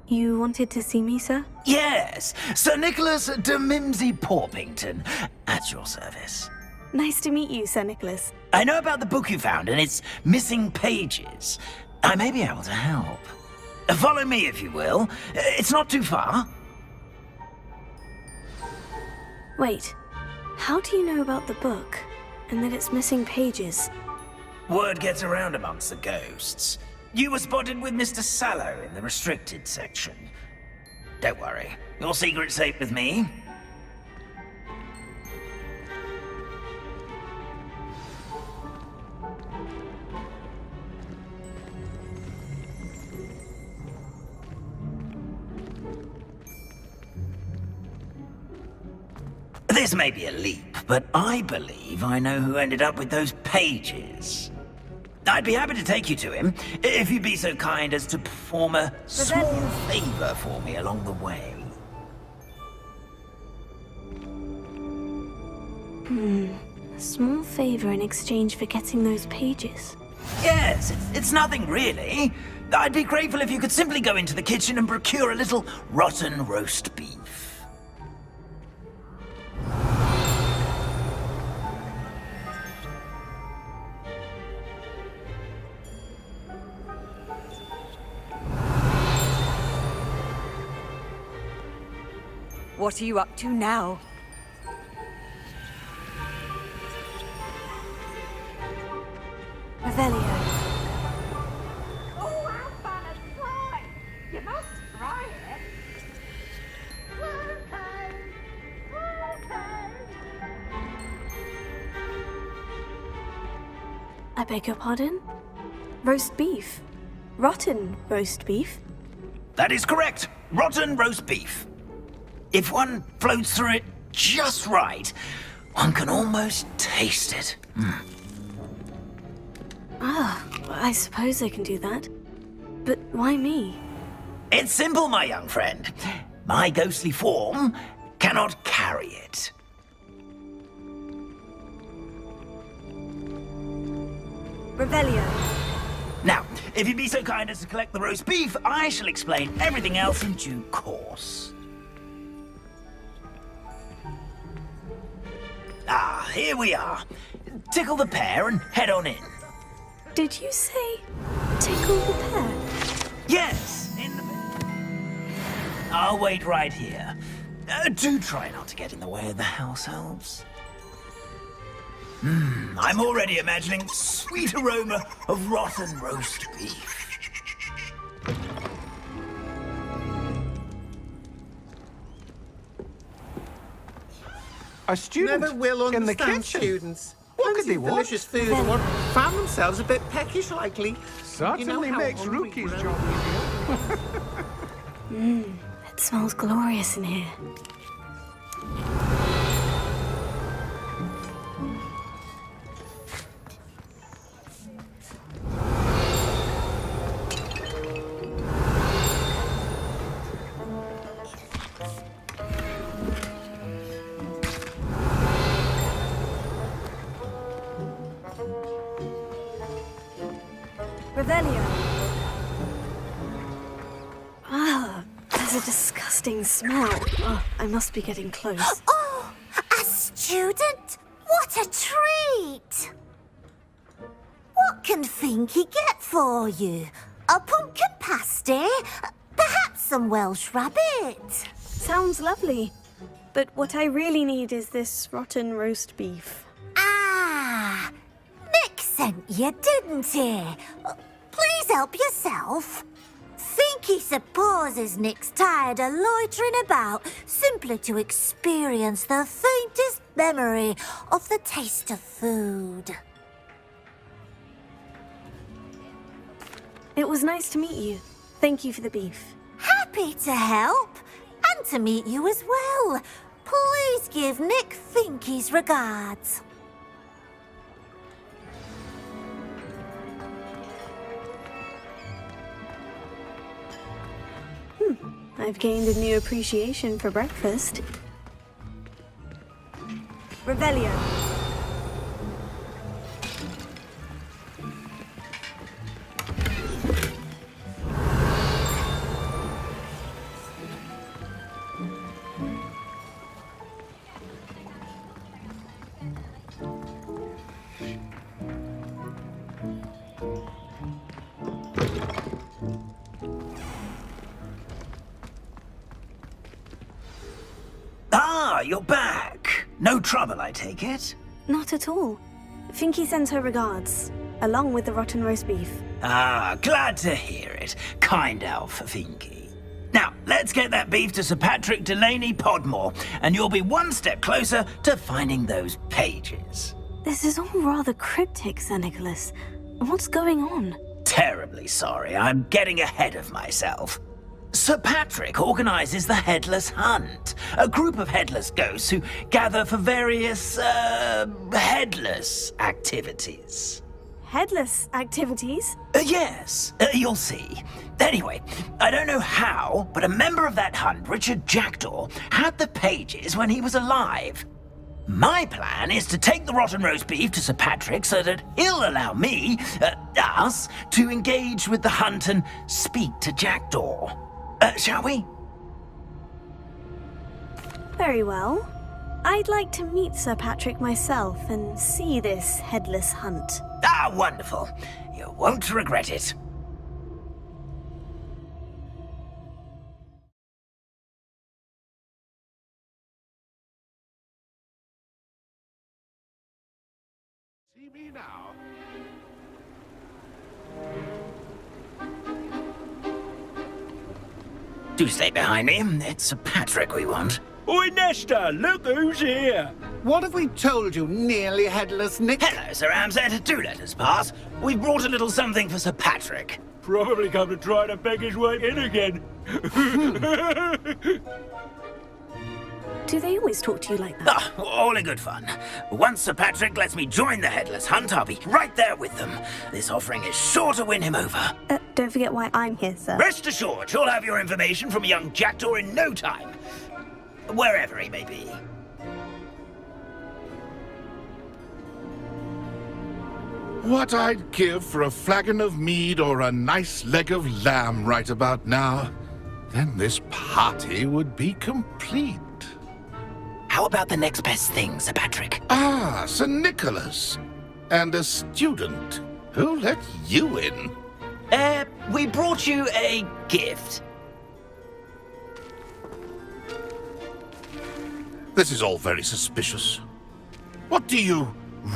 You wanted to see me, sir? Yes, Sir Nicholas de Mimsy Porpington, at your service. Nice to meet you, Sir Nicholas. I know about the book you found and its missing pages. I may be able to help. Follow me, if you will. It's not too far. Wait, how do you know about the book? And that it's missing pages? Word gets around amongst the ghosts. You were spotted with Mr. Sallow in the restricted section. Don't worry, your secret's safe with me. This may be a leap, but I believe I know who ended up with those pages. I'd be happy to take you to him, if you'd be so kind as to perform a small favor for me along the way. A small favor in exchange for getting those pages. Yes, it's nothing really. I'd be grateful if you could simply go into the kitchen and procure a little rotten roast beef. What are you up to now? Revelio. Oh, how fun a slime! You must try it. I beg your pardon? Roast beef? Rotten roast beef? That is correct. Rotten roast beef. If one floats through it just right, one can almost taste it. Ah, I suppose I can do that. But why me? It's simple, my young friend. My ghostly form cannot carry it. Revelio. Now, if you'd be so kind as to collect the roast beef, I shall explain everything else in due course. Ah, here we are. Tickle the pear and head on in. Did you say tickle the pear? Yes, in the... I'll wait right here. Do try not to get in the way of the house elves. I'm already imagining sweet aroma of rotten roast beef. A student Never will in the understand kitchen. students. What could Plenty they of want? delicious food and what found themselves a bit peckish likely. Certainly how makes hungry Rookie's grown- job easier. It smells glorious in here. Revelio. Ah, there's a disgusting smell. Oh, I must be getting close. Oh, a student? What a treat! What can Finky get for you? A pumpkin pasty? Perhaps some Welsh rabbit? Sounds lovely. But what I really need is this rotten roast beef. Ah, Nick sent you, didn't he? Please help yourself. Finky supposes Nick's tired of loitering about simply to experience the faintest memory of the taste of food. It was nice to meet you. Thank you for the beef. Happy to help, and to meet you as well. Please give Nick Finky's regards. I've gained a new appreciation for breakfast. Revelio. Ah, you're back. No trouble, I take it? Not at all. Finky sends her regards. along with the rotten roast beef. Ah, glad to hear it. Kind elf, Finky. Now, let's get that beef to Sir Patrick Delaney Podmore, and you'll be one step closer to finding those pages. This is all rather cryptic, Sir Nicholas. What's going on? Terribly sorry, I'm getting ahead of myself. Sir Patrick organises the Headless Hunt, a group of headless ghosts who gather for various, headless activities. Headless activities? Yes, you'll see. Anyway, I don't know how, but a member of that hunt, Richard Jackdaw, had the pages when he was alive. My plan is to take the rotten roast beef to Sir Patrick so that he'll allow me, us, to engage with the hunt and speak to Jackdaw. Shall we? Very well. I'd like to meet Sir Patrick myself and see this headless hunt. Ah, wonderful. You won't regret it. See me now. Do stay behind me. It's Sir Patrick we want. Oi, Nesta, look who's here. What have we told you, nearly headless Nick? Hello, Sir Ramsed. Do let us pass. We brought a little something for Sir Patrick. Probably come to try to beg his way in again. Do they always talk to you like that? Ah, all in good fun. Once Sir Patrick lets me join the Headless Hunt, I'll be right there with them. This offering is sure to win him over. Don't forget why I'm here, sir. Rest assured, you'll have your information from a young Jackdaw in no time. Wherever he may be. What I'd give for a flagon of mead or a nice leg of lamb right about now. Then this party would be complete. How about the next best thing, Sir Patrick? Ah, Sir Nicholas. And a student. Who let you in? We brought you a gift. This is all very suspicious. What do you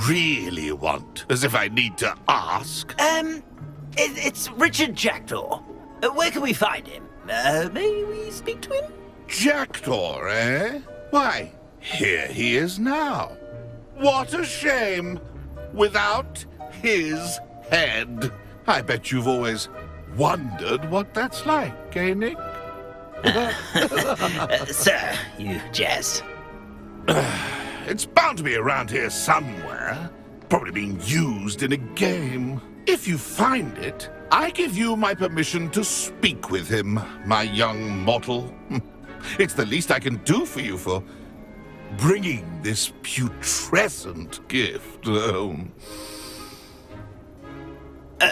really want? As if I need to ask. It's Richard Jackdaw. Where can we find him? May we speak to him? Jackdaw, eh? Why, here he is now. What a shame. Without his head. I bet you've always wondered what that's like, eh, Nick? Sir, you jest. It's bound to be around here somewhere. Probably being used in a game. If you find it, I give you my permission to speak with him, my young mortal. It's the least I can do for you for bringing this putrescent gift home.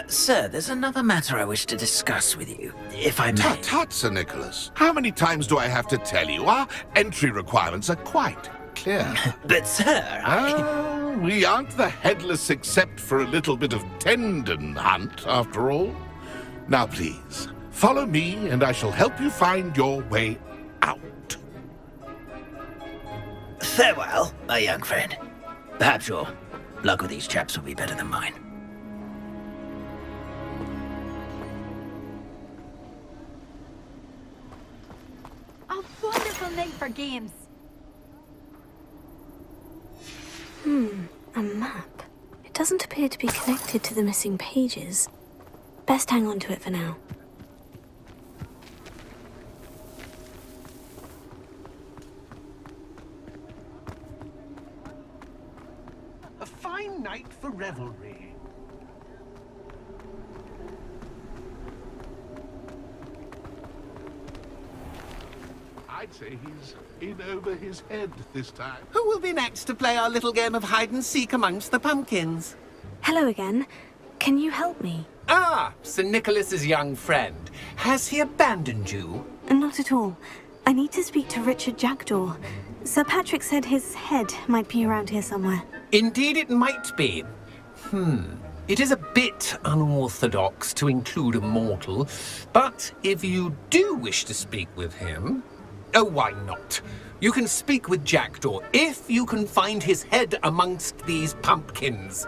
Sir, there's another matter I wish to discuss with you, if I may. Tut, tut, Sir Nicholas. How many times do I have to tell you? Our entry requirements are quite clear. But, sir, we aren't the headless except for a little bit of tendon hunt, after all. Now, please, follow me, and I shall help you find your way out. Farewell, my young friend. Perhaps your luck with these chaps will be better than mine. A wonderful night for games. A map. It doesn't appear to be connected to the missing pages. Best hang on to it for now. A fine night for revelry. I'd say he's in over his head this time. Who will be next to play our little game of hide-and-seek amongst the pumpkins? Hello again. Can you help me? Ah, Sir Nicholas's young friend. Has he abandoned you? Not at all. I need to speak to Richard Jackdaw. Sir Patrick said his head might be around here somewhere. Indeed it might be. It is a bit unorthodox to include a mortal, but if you do wish to speak with him... Oh, why not? You can speak with Jackdaw if you can find his head amongst these pumpkins.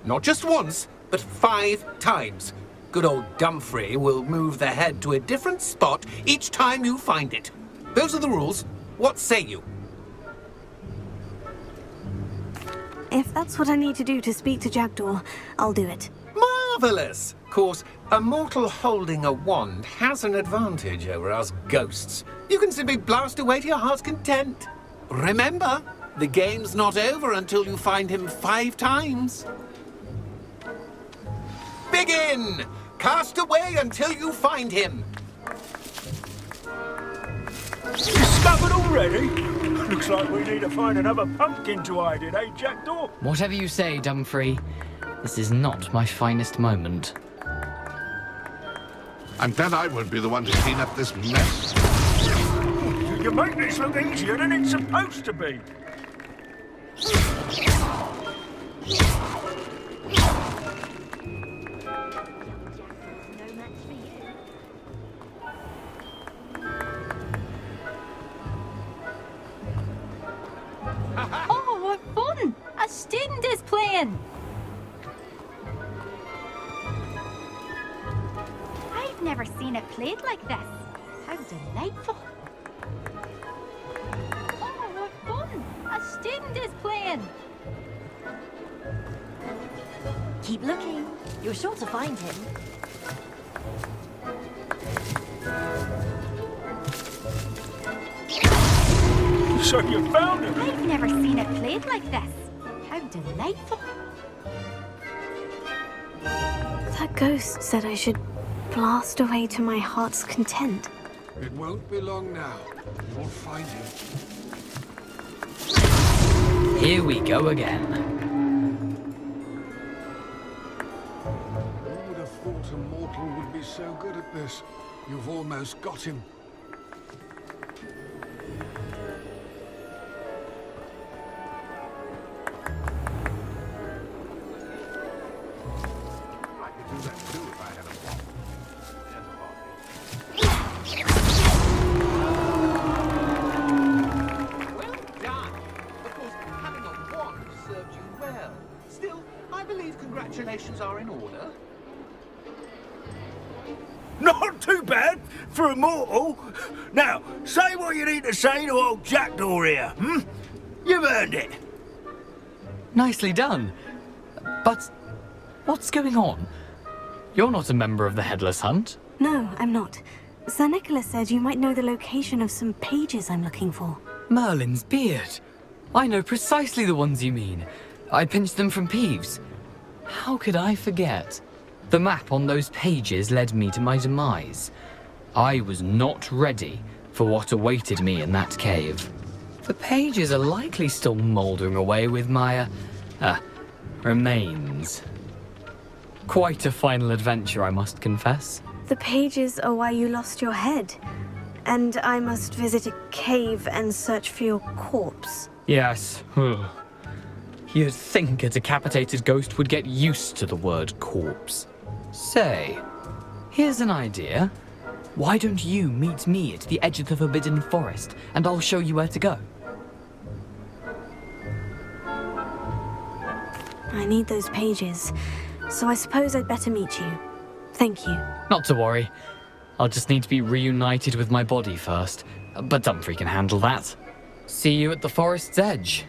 Not just once, but 5 times. Good old Dumfrey will move the head to a different spot each time you find it. Those are the rules. What say you? If that's what I need to do to speak to Jackdaw, I'll do it. Marvellous! Of course, a mortal holding a wand has an advantage over us ghosts. You can simply blast away to your heart's content. Remember, the game's not over until you find him 5 times. Begin! Cast away until you find him. Discovered already? Looks like we need to find another pumpkin to hide in, eh, Jackdaw? Whatever you say, Dumfrey. This is not my finest moment. I'm glad I won't be the one to clean up this mess. You make this look easier than it's supposed to be. Oh, what fun! A student is playing! I've never seen it played like this. How delightful! Oh, what fun! A student is playing! Keep looking. You're sure to find him. So you found him? I've never seen it played like this. How delightful! That ghost said I should blast away to my heart's content. It won't be long now. You'll find him. Here we go again. Who would have thought a mortal would be so good at this? You've almost got him. Congratulations are in order. Not too bad for a mortal. Now, say what you need to say to old Jackdaw here, hmm? You've earned it. Nicely done. But what's going on? You're not a member of the Headless Hunt. No, I'm not. Sir Nicholas said you might know the location of some pages I'm looking for. Merlin's beard. I know precisely the ones you mean. I pinched them from Peeves. How could I forget? The map on those pages led me to my demise. I was not ready for what awaited me in that cave. The pages are likely still mouldering away with my, remains. Quite a final adventure, I must confess. The pages are why you lost your head. And I must visit a cave and search for your corpse. Yes. You'd think a decapitated ghost would get used to the word corpse. Say, here's an idea. Why don't you meet me at the edge of the Forbidden Forest, and I'll show you where to go? I need those pages, so I suppose I'd better meet you. Thank you. Not to worry. I'll just need to be reunited with my body first, but Dumfrey can handle that. See you at the forest's edge.